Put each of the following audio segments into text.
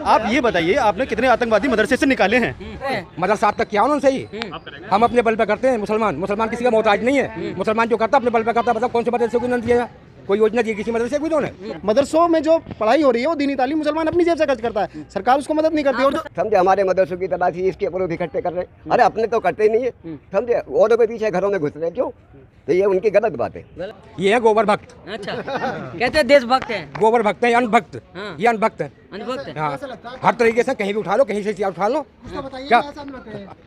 आप ये बताइए, आपने कितने आतंकवादी मदरसे से निकाले हैं? मदरसा तक क्या उन्होंने सही, हम अपने बल पे करते हैं। मुसलमान किसी का मोहताज नहीं है। मुसलमान जो करता अपने बल पे करता। बताओ कौन से मदरसे को उन्होंने दिया, कोई योजना दी किसी मदरसे को उन्होंने? मदरसों में जो पढ़ाई हो रही है वो दीनी तालीम मुसलमान अपनी जेब से खर्च करता है, सरकार उसको मदद नहीं करती। और समझे, हमारे मदरसों की तलाशी इसके ऊपर इकट्ठे कर रहे हैं। अरे अपने तो करते ही नहीं है, समझे, औरों के पीछे घरों में घुस रहे हैं। क्यों? तो ये उनकी गलत बात है। ये है गोबर भक्त। अच्छा, कहते हैं देशभक्त है, गोबर भक्त है, अनभक्त। ये अनभक्त है। अनुभक्त है। हाँ, हर तरीके से कहीं भी उठा लो, कहीं से उठा लो। क्या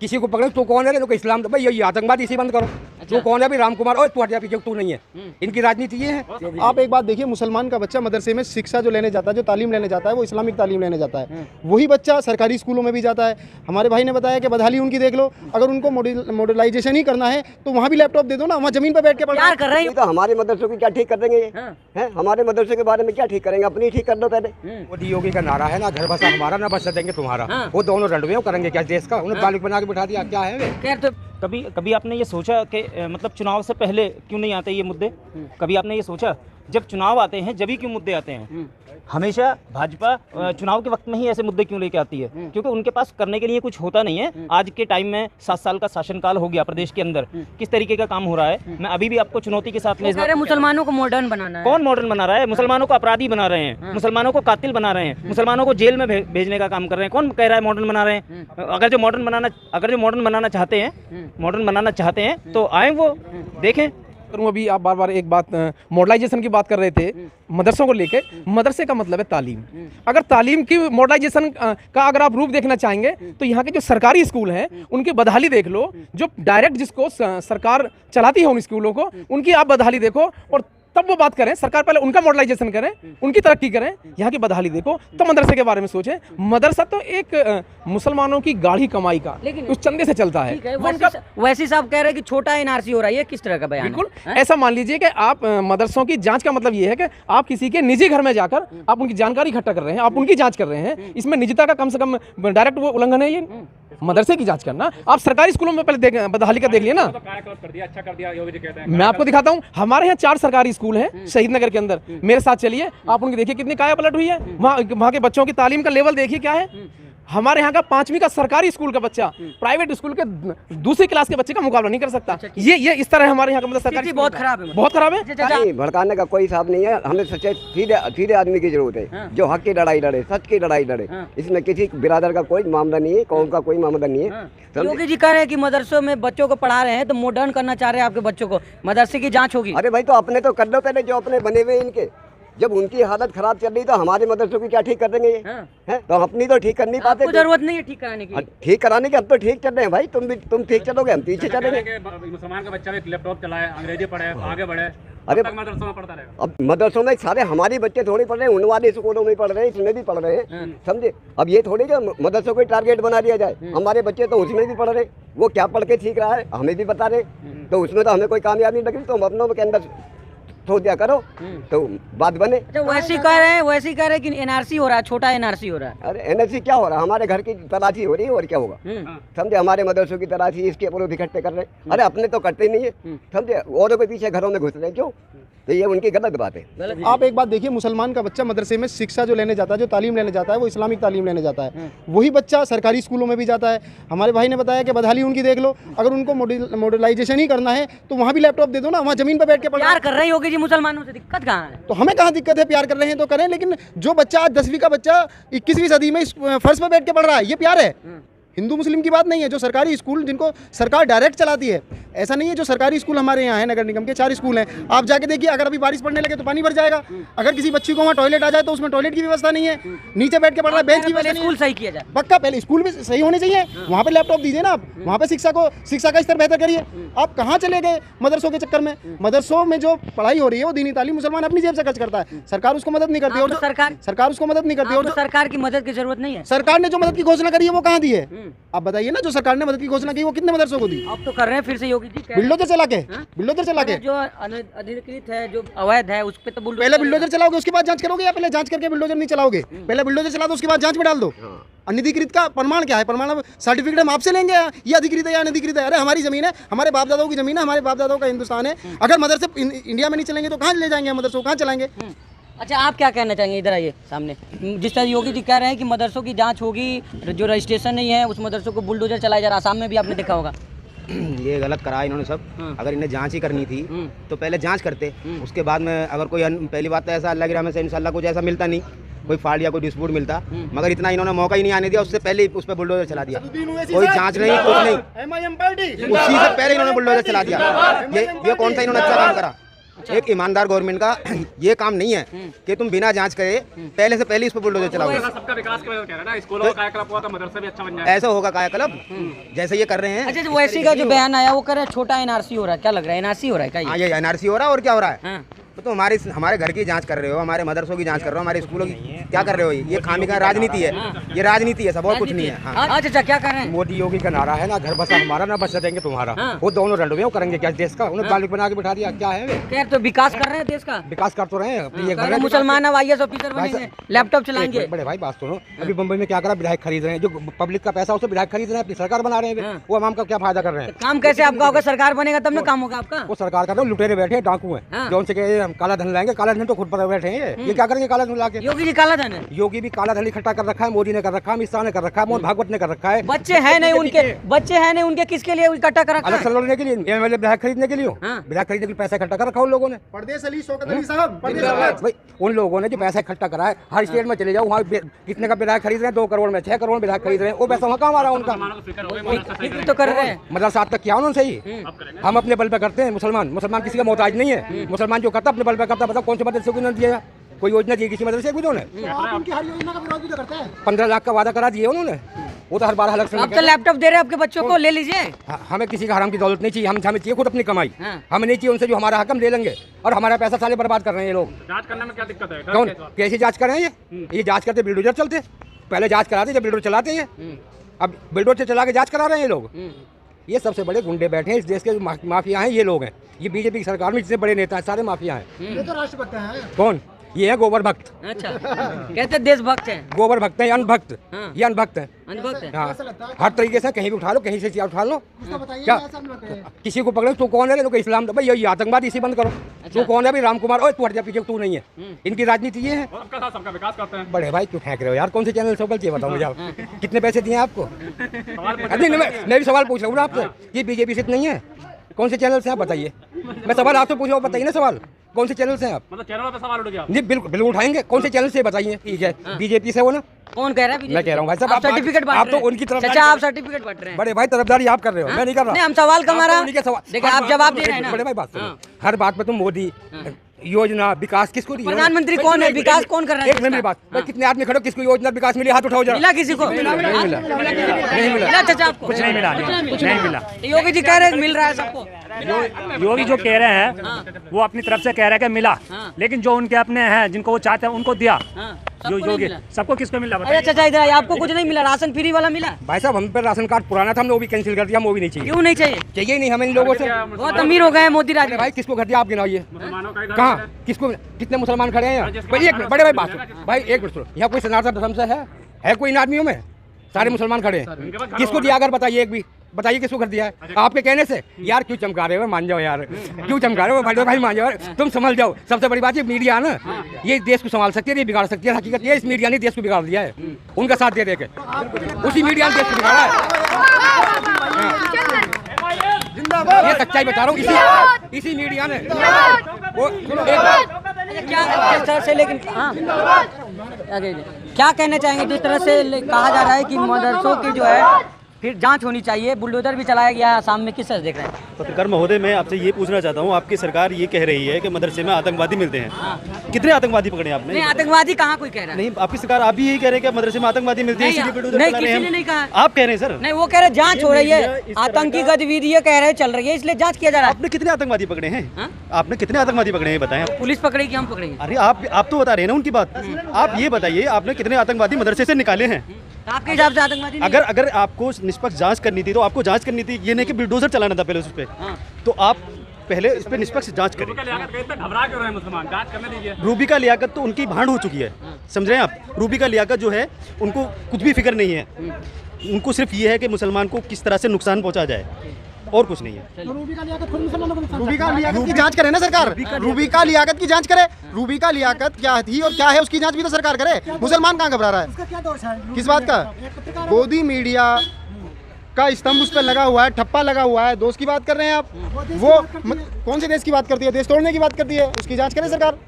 किसी को पकड़ो तो कौन है? इस्लाम भाई ये आतंकवादी इसी बंद करो। तो कौन है? अभी राम कुमार और तू हट जा पीछे, तू नहीं है। इनकी राजनीति ये है। आप एक बात देखिए, मुसलमान का बच्चा मदरसे में शिक्षा जो लेने जाता है, जो तालीम लेने जाता है, वो इस्लामिक तालीम लेने जाता है। वही बच्चा सरकारी स्कूलों में भी जाता है। हमारे भाई ने बताया कि बदहाली उनकी देख लो, अगर उनको मॉडर्नाइजेशन ही करना है तो वहाँ भी लैपटॉप दे दो ना, वहाँ जमीन पर बैठ के पढ़ा कर रहे हैं। तो हमारे मदरसों की क्या ठीक कर देंगे ये? हैं? हमारे मदरसों के बारे में क्या ठीक करेंगे? अपनी ठीक कर दो पहले। मोदी योगी का नारा है ना, घर बसा हमारा ना बसा देंगे तुम्हारा। वो दोनों रंडवे करेंगे क्या देश का? उन्हें मालिक बना के बिठा दिया, क्या है वे? खैर, तो कभी आपने ये सोचा कि मतलब चुनाव से पहले क्यों नहीं आते ये मुद्दे? कभी आपने ये सोचा जब चुनाव आते हैं जब ही क्यों मुद्दे आते हैं? हमेशा भाजपा चुनाव के वक्त में ही ऐसे मुद्दे क्यों लेके आती है? क्योंकि उनके पास करने के लिए कुछ होता नहीं है। आज के टाइम में 7 साल का शासनकाल हो गया प्रदेश के अंदर, किस तरीके का काम हो रहा है? मैं अभी भी आपको चुनौती के साथ कह रहे मुसलमानों को मॉडर्न बनाना है। कौन मॉडर्न बना रहा है? मुसलमानों को अपराधी बना रहे हैं, मुसलमानों को कातिल बना रहे हैं, मुसलमानों को जेल में भेजने का काम कर रहे हैं। कौन कह रहा है मॉडर्न बना रहे हैं? अगर जो मॉडर्न बनाना चाहते हैं तो आए, वो देखें। अभी आप बार बार एक बात मॉडर्नाइजेशन की बात कर रहे थे मदरसों को लेके। मदरसे का मतलब है तालीम। अगर तालीम की मॉडर्नाइजेशन का अगर आप रूप देखना चाहेंगे तो यहाँ के जो सरकारी स्कूल हैं उनकी बदहाली देख लो। जो डायरेक्ट जिसको सरकार चलाती है उन स्कूलों को, उनकी आप बदहाली देखो और तब वो बात करें। सरकार पहले उनका मॉडर्नाइजेशन करें, उनकी तरक्की करें, यहाँ की बदहाली देखो, तो मदरसे के बारे में सोचें। मदरसा तो एक मुसलमानों की गाढ़ी कमाई का उस चंदे से चलता है। वैसे साहब कह रहे हैं कि छोटा एनआरसी हो रहा है, ये किस तरह का बयान है? बिल्कुल ऐसा मान लीजिए कि आप मदरसों की जांच का मतलब ये है कि आप किसी के निजी घर में जाकर आप उनकी जानकारी इकट्ठा कर रहे हैं, आप उनकी जांच कर रहे हैं। इसमें निजता का कम से कम डायरेक्ट वो उल्लंघन है। ये मदरसे की जांच करना, आप सरकारी स्कूलों में पहले बदहाली का देख लिया ना। मैं आपको दिखाता हूँ, हमारे यहाँ 4 सरकारी स्कूल हैं शहीद नगर के अंदर। मेरे साथ चलिए, आप उनकी देखिए कितनी काया पलट हुई है। वहाँ के बच्चों की तालीम का लेवल देखिए क्या है। हमारे यहाँ का 5वीं का सरकारी स्कूल का बच्चा प्राइवेट स्कूल के दूसरी क्लास के बच्चे का मुकाबला नहीं कर सकता। ये इस तरह हमारे यहाँ का मतलब सरकारी बहुत खराब है, बहुत खराब है। नहीं, भड़काने का कोई हिसाब नहीं है। हमें सच्चे सीधे आदमी की जरूरत है जो हक की लड़ाई लड़े, सच की लड़ाई लड़े। इसमें किसी बिरादर का कोई मामला नहीं है, कौम का कोई मामला नहीं है। योगी जी कह रहे हैं कि मदरसों में बच्चों को पढ़ा रहे हैं तो मॉडर्न करना चाह रहे हैं आपके बच्चों को, मदरसे की जांच होगी। अरे भाई, तो अपने तो कर लो पहले, जो अपने बने हुए इनके। जब उनकी हालत खराब चल रही तो हमारे मदरसों की क्या ठीक कर देंगे ये? हैं? तो अपनी तो ठीक कर नहीं पाते। आपको जरूरत नहीं है ठीक कराने की। ठीक कराने के हम तो ठीक चल रहे हैं भाई। तुम ठीक चलोगे, हम पीछे चलेंगे। मुसलमान का बच्चा भी लैपटॉप चलाए, अंग्रेजी पढ़े, आगे बढ़े। अरे मदरसों में पढ़ता रहेगा। अब मदरसों में सारे हमारे बच्चे थोड़ी पढ़ रहे हैं, उन वाले स्कूलों में पढ़ रहे हैं, इसमें भी पढ़ रहे हैं, समझे। अब ये थोड़ी जो मदरसों को टारगेट बना दिया जाए। हमारे बच्चे तो उसमें भी पढ़ रहे, वो क्या पढ़ के सीख रहा है हमें भी बता रहे। तो उसमें तो हमें कोई कामयाबी नहीं लगी, तो हम अपनों के अंदर थोड़ दिया करो तो बात बने। अच्छा, वैसे कह रहे हैं कि एनआरसी हो रहा है, छोटा एनआरसी हो रहा है। अरे एनआरसी क्या हो रहा है? हमारे घर की तलाशी हो रही है और क्या होगा, समझे। हमारे मदरसों की तलाशी इसके ऊपर इकट्ठे कर रहे हैं। अरे अपने तो करते ही नहीं है, समझे, औरों के पीछे घरों में घुस रहे हैं। क्यों? तो ये उनकी गलत बात है। आप एक बात देखिए, मुसलमान का बच्चा मदरसे में शिक्षा जो लेने जाता है, जो तालीम लेने जाता है, वो इस्लामिक तालीम लेने जाता है। वही बच्चा सरकारी स्कूलों में भी जाता है। हमारे भाई ने बताया कि बदहाली उनकी देख लो, अगर उनको मॉडर्नाइजेशन ही करना है तो वहाँ भी लैपटॉप दे दो ना, वहाँ जमीन पर बैठ के प्यार कर रहे हैं योगी जी मुसलमानों से, दिक्कत कहाँ है? तो हमें कहाँ दिक्कत है? प्यार कर रहे हैं तो करें, लेकिन जो बच्चा आज 10वीं का बच्चा 21वीं सदी में फर्श पर बैठ के पढ़ रहा है, ये प्यार है? हिंदू मुस्लिम की बात नहीं है। जो सरकारी स्कूल जिनको सरकार डायरेक्ट चलाती है, ऐसा नहीं है। जो सरकारी स्कूल हमारे यहाँ है, नगर निगम के 4 स्कूल हैं, आप जाके देखिए, अगर अभी बारिश पड़ने लगे तो पानी भर जाएगा। अगर किसी बच्ची को वहाँ टॉयलेट आ जाए तो उसमें टॉयलेट की व्यवस्था नहीं है, नीचे बैठ के पढ़ रहा है, बेंच की व्यवस्था नहीं है। स्कूल सही किया जाए, पक्का पहले स्कूल भी सही होने चाहिए, वहाँ पे लैपटॉप दीजिए ना आप, वहाँ पे शिक्षा का स्तर बेहतर करिए। आप कहाँ चले गए मदरसों के चक्कर में? मदरसों में जो पढ़ाई हो रही है वो दीनी तालीम मुसलमान अपनी जेब से खर्च करता है, सरकार उसको मदद नहीं करती। और सरकार उसको मदद नहीं करती, और सरकार की मदद की जरूरत नहीं है। सरकार ने जो मदद की घोषणा करी है वो कहाँ दी है? आप बताइए ना। जो सरकार ने मदद की घोषणा की वो कितने मदरसों को दी? आप तो कर रहे हैं फिर से योगी जी, बिल्डोजर चला के जो अधिकृत है, जो अवैध है, उस पे तो पहले बिल्डोजर चलाओगे उसके बाद जांच करोगे, या पहले जांच करके बिल्डोजर नहीं चलाओगे? पहले बिल्डोजर चला दो, उसके बाद जांच में डाल दो। अनधिकृत का प्रमाण क्या है? प्रमाण सर्टिफिकेट हम आपसे लेंगे, ये अधिकृत है या अनधिकृत है? अरे हमारी जमीन है, हमारे बाप दादाओं की जमीन है, हमारे बाप दादाओं का हिंदुस्तान है। अगर मदरसे इंडिया में नहीं चलेंगे तो कहाँ ले जाएंगे? मदरसों कहाँ चलाएंगे? अच्छा, आप क्या कहना चाहेंगे? इधर आइए सामने। जिस तरह योगी जी कह रहे हैं कि मदरसों की जांच होगी, जो रजिस्ट्रेशन नहीं है उस मदरसों को बुलडोजर चलाया जा रहा है, आसाम में भी आपने देखा होगा। ये गलत करा इन्होंने सब। अगर इन्हें जांच ही करनी थी तो पहले जांच करते, उसके बाद में अगर कोई पहली बात तो ऐसा अल्लाह की रहमत से इंशाल्लाह कुछ ऐसा मिलता नहीं, कोई फाल्ट या कोई डिस्प्यूट मिलता, मगर इतना इन्होंने मौका ही नहीं आने दिया, उससे पहले उस पर बुलडोजर चला दिया। कोई जांच नहीं, कुछ नहीं, उसी से पहले इन्होंने बुलडोजर चला दिया। ये कौन सा इन्होंने अच्छा काम करा? एक ईमानदार गवर्नमेंट का ये काम नहीं है कि तुम बिना जांच करे पहले से पहले इस पर बुलडोजर चलाओगे। सबका विकास की वजह से कह रहा है ना, स्कूलों का कायाकल्प हुआ तो मदरसा भी अच्छा बन जाए। ऐसा होगा कायाकल्प जैसे ये कर रहे हैं। अच्छा, जो वैसी का जो बयान आया वो कह रहे हैं छोटा एनआरसी हो रहा है, क्या लग रहा है? एनआरसी हो रहा है क्या? हाँ, ये एनआरसी हो रहा है और क्या हो रहा है? हाँ। तो हमारे घर की जांच कर रहे हो, हमारे मदरसों की जांच कर रहे हो, हमारे स्कूलों की क्या कर रहे हो? ये खामी का राजनीति है, ये राजनीति है, सब और कुछ नहीं है। हाँ। अच्छा, क्या कर रहे हैं? मोदी योगी का नारा है ना, घर बसा हमारा ना बसा देंगे तुम्हारा। वो दोनों रंडवे वो करेंगे क्या देश का? उन्हें मालिक बना के बिठा दिया, क्या है वे? कह तो विकास कर रहे हैं देश का, विकास कर तो रहे हैं अपनी एक अगर मुसलमान अब IAS ऑफिसर बनेंगे, लैपटॉप चलाएंगे। बड़े भाई बात सुनो, अभी मुंबई में क्या करा, विधायक खरीद रहे हैं, जो पब्लिक का पैसा उसे विधायक खरीद रहे हैं, अपनी सरकार बना रहे हैं, वो आवाम का क्या फायदा कर रहे हैं? काम कैसे आपका होगा? सरकार बनेगा तब ना काम होगा आपका। वो सरकार का लुटेरे बैठे हैं, डाकू हैं, जो उनसे कहे हम काला धन लाएंगे, काला धन तो खुद पर बैठे हैं। ये क्या करेंगे काला धन ला के? योगी जी काला धन है। योगी भी काला धन इकट्ठा कर रखा है, मोदी ने कर रखा है, अमित शाह ने कर रखा है, मोहन भागवत ने कर रखा है। बच्चे हैं नहीं उनके, किसके लिए इकट्ठा कर रखा अलग है? लड़ने के लिए, एमएलए विधायक खरीदने के लिए, विधायक खरीदने के लिए पैसा इकट्ठा कर रखा उन लोगों ने। परदेश अली, शौकत अली साहब, भाई उन लोगों ने जो पैसा इकट्ठा करा है, हर स्टेट में चले जाओ, वहाँ कितने का विधायक खरीद रहे हैं? 2 करोड़ में 6 करोड़ विधायक खरीद रहे हैं, वो पैसा वहाँ कहाँ आ रहा है उनका? तो कर रहे हैं मदरसा आज तक किया उन्होंने सही। हम अपने बल पे करते हैं, मुसलमान किसी का मोहताज नहीं है। मुसलमान जो करता अपने बल पे करता, बताओ कौन से मदरसे को उन्होंने दिया? कोई योजना दी किसी मदरसे को? उन्होंने 15 लाख का वादा करा दिया उन्होंने, वो तो हर बार अलग से। आप तो लैपटॉप दे रहे हैं आपके बच्चों को, ले लीजिए। हमें किसी का हराम की दौलत नहीं चाहिए, हमें चाहिए खुद अपनी कमाई। हमें नहीं चाहिए उनसे जो हमारा हक हम ले लेंगे, और हमारा पैसा साले बर्बाद कर रहे हैं ये लोग। जांच करने में क्या दिक्कत है? कौन कैसी जांच कर रहे हैं? ये जांच करते बिल्डोजर चलते, पहले जांच कराते जब बिल्डोजर चलाते हैं, अब बिल्डोजर चला के जांच करा रहे हैं ये लोग। ये सबसे बड़े गुंडे बैठे हैं इस देश के, जो माफिया हैं ये लोग हैं। ये बीजेपी की सरकार में जितने बड़े नेता हैं सारे माफिया हैं। ये तो राष्ट्रभक्त हैं। कौन? ये है गोबर भक्त। अच्छा, कहते देशभक्त हैं। गोबर भक्त है, अनभक्त। ये अनभक्त है। अनभक्त है। हाँ, हर तरीके से कहीं भी उठा लो, कहीं से उठा लो। क्या किसी को पकड़ो, तू कौन है? कोई इस्लाम, भाई ये आतंकवादी इसी बंद करो। तू कौन है? भाई राम कुमार, ओए तू हट जा पीछे, तू नहीं है। इनकी राजनीति ये है। सबका साथ सबका विकास करते हैं। बड़े भाई क्यों फेंक रहे हो यार? कौन से चैनल से गलती बताओ मुझे आप? कितने पैसे दिए आपको? नहीं, मैं भी सवाल पूछ रहा हूँ ना आपसे, ये बीजेपी से नहीं है? कौन से चैनल से आप बताइए? मैं सवाल आपसे पूछ रहा हूँ, बताइए ना सवाल, कौन से चैनल से हैं आप? मतलब चैनलों पे सवाल उठ गया। नहीं, बिल्कुल उठाएंगे। कौन से चैनल से बताइए? ठीक है, बीजेपी से हो ना? कौन कह रहा है? मैं कह रहा हूँ भाई साहब, आप सर्टिफिकेट बांट आप रहे तो हैं। उनकी तरफ। चाचा, आप सर्टिफिकेट बांट रहे हैं। बड़े भाई तरफदारी आप कर रहे हो, मैं नहीं कर रहा। नहीं, हम सवाल का हमारा, देखिए देखिए आप जवाब दे रहे हैं ना। बड़े भाई बात सुनो, हर बात पे तुम मोदी योजना विकास किसको दी? प्रधानमंत्री कौन है? विकास कौन कर रहा है? एक मिनट बात, भाई कितने आदमी खड़े हो, किसको योजना विकास मिली? हाथ उठाओ जरा। मिला किसी को? नहीं मिला। मिला चाचा आपको? कुछ नहीं मिला, नहीं मिला। योगी जी कह रहे हैं मिल रहा है सबको। योगी जो कह रहे हैं वो अपनी तरफ से कह रहे हैं कि मिला, लेकिन जो उनके अपने हैं जिनको वो चाहते हैं उनको दिया। जो योगी सबको किसको मिला? अरे चाचा इधर आइए, आपको कुछ नहीं मिला? राशन फ्री वाला मिला? भाई साहब हम पे राशन कार्ड पुराना था, हमने वो भी कैंसिल कर दिया, हम वो भी नहीं चाहिए। क्यों नहीं चाहिए? चाहिए ही नहीं हमें इन लोगों से। बहुत अमीर हो गए हैं मोदी राज में। भाई किसको कर दिया आप गिनाइए? मुसलमानों का इधर कहाँ किसको? कितने मुसलमान खड़े हैं यहाँ? भाई एक मिनट, बड़े भाई बात सुनो, भाई एक मिनट सुनो, यहाँ कोई सनातन धर्म से है कोई इन आदमियों में? सारे मुसलमान खड़े हैं। किसको दिया अगर बताइए, एक भी बताइए किसको कर दिया है? आपके कहने से। यार क्यों चमका रहे हो? मान जाओ यार, क्यों चमका रहे हो भाई? मान जाओ, तुम समझ जाओ। सबसे बड़ी बात ये मीडिया है ना, ये देश को संभाल सकती है, ये बिगाड़ सकती है। हकीकत ये इस मीडिया ने देश को बिगाड़ दिया है, उनका साथ दे के। उसी मीडिया ने देश को बिगाड़ा है। ये सच्चाई बता रहा हूँ, इसी मीडिया ने वो क्या किस तरह से, लेकिन हाँ आगे क्या कहना चाहेंगे? जिस तरह से कहा जा रहा है कि मदरसों की जो है फिर जांच होनी चाहिए, बुलडोजर भी चलाया गया है आसाम में, किस तरह देख रहे हैं? पत्रकार महोदय, मैं आपसे ये पूछना चाहता हूँ, आपकी सरकार ये कह रही है कि मदरसे में आतंकवादी मिलते हैं। कितने आतंकवादी पकड़े आपने? नहीं, आतंकवादी कहाँ कोई कह रहा है? नहीं, आपकी सरकार आप भी यही कह रहे हैं कि मदरसे में आतंकवादी मिलते हैं, इसलिए बुलडोजर नहीं, चला रहे किसी ने हैं। नहीं कहा। आप कह रहे हैं सर? नहीं, वो कह रहे जांच हो रही है, आतंकी गतिविधियां कह रहे चल रही है, इसलिए जांच किया जा रहा है। आपने कितने आतंकवादी पकड़े हैं? आपने कितने आतंकवादी पकड़े हैं बताएं? पुलिस पकड़ेगी, हम पकड़ेंगे? अरे आप तो बता रहे हैं ना उनकी बात। आप ये बताइए, आपने कितने आतंकवादी मदरसे से निकाले हैं? आपके हिसाब से आतंकवादी नहीं? अगर आपको निष्पक्ष जांच करनी थी तो आपको जांच करनी थी, ये नहीं कि बुलडोजर चलाना था पहले उस पे। तो आप पहले इस पे निष्पक्ष जांच करें। घबरा क्यों रहे मुसलमान? जांच करने दीजिए। रूबी का लियाकत तो उनकी भांड हो चुकी है, समझ रहे हैं आप? रूबी का लियाकत जो है उनको कुछ भी फिक्र नहीं है, उनको सिर्फ ये है कि मुसलमान को किस तरह से नुकसान पहुंचा जाए। और कुछ नहीं है। रूबी का लियाकत की जांच करे ना सरकार, रूबी का लियाकत की जांच करे, रूबी का लियाकत क्या थी और क्या है उसकी जांच भी तो सरकार करे। मुसलमान कहाँ घबरा रहा है, किस बात का? गोदी मीडिया का स्तंभ उस पर लगा हुआ है, ठप्पा लगा हुआ है, दोस्त की बात कर रहे हैं आप। वो कौन से देश की बात करती है? देश तोड़ने की बात करती है, उसकी जांच करे सरकार।